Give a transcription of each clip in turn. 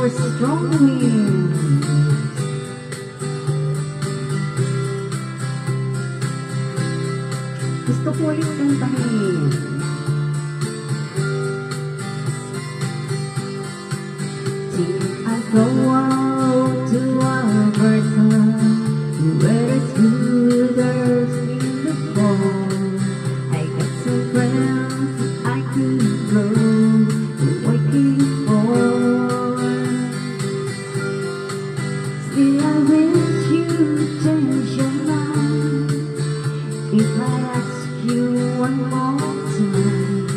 our strong winds. Gusto ko yung kantahin. I go out to Alberta, where the scooters in the fall. I got some friends I could go waiting for. Still I wish you'd change your mind if I ask you one more time.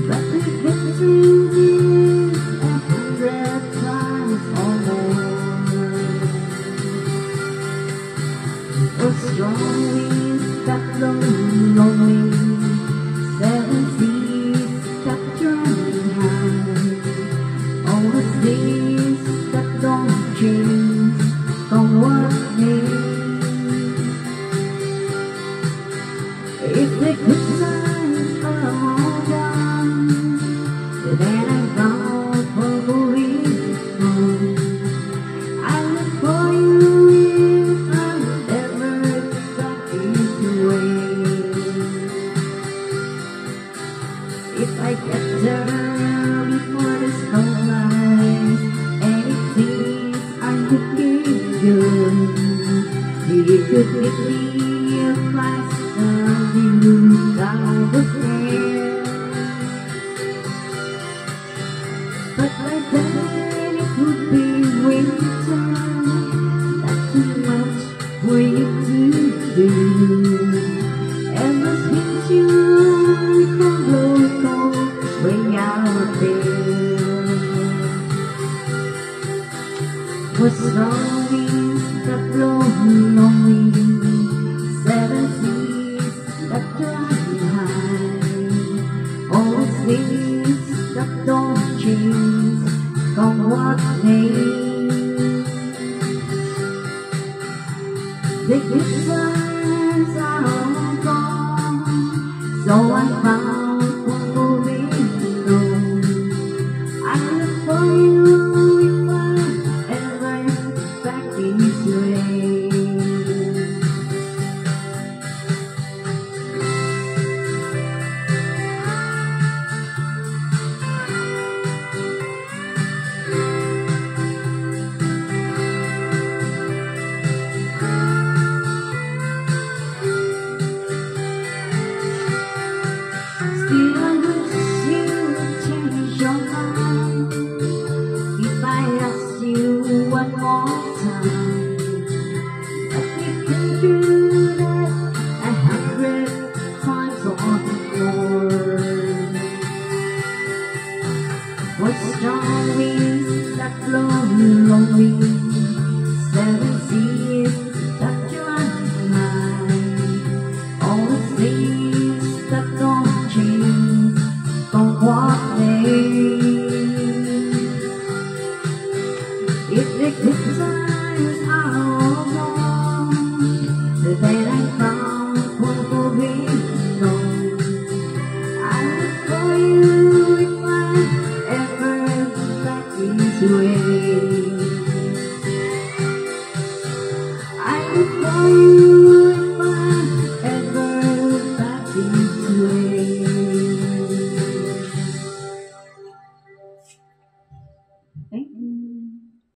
But we've been through this 100 times or more. Oh, strong winds that blow lonely, 7 seas that run high. All the seas that don't change, come what may. If the good times are all gone, then I'm bound for moving on. I look for you if I'm ever back this way. If I get there before the snow lies, and it seems I'm looking good, you could give me a flight of you down the fair. But by then it would be winter, not too much for you to do. And the things you can blow cold way out there. For strong winds that blow lonely, 7 seas that run high. All things that don't change, come what may. The good times are all gone, so I'm bound for moving on. I look for you if I'm ever back this way. Still I wish you'd change your mind if I ask you one more time. But we can do that 100 times or more. What strong winds that blow lonely, 7 seas that run high. All the things that don't change, from what may. If the good times are all gone, then I'm bound for moving on. I look for you if I'm ever back this way. I look for you if I'm ever back this way. Thank you.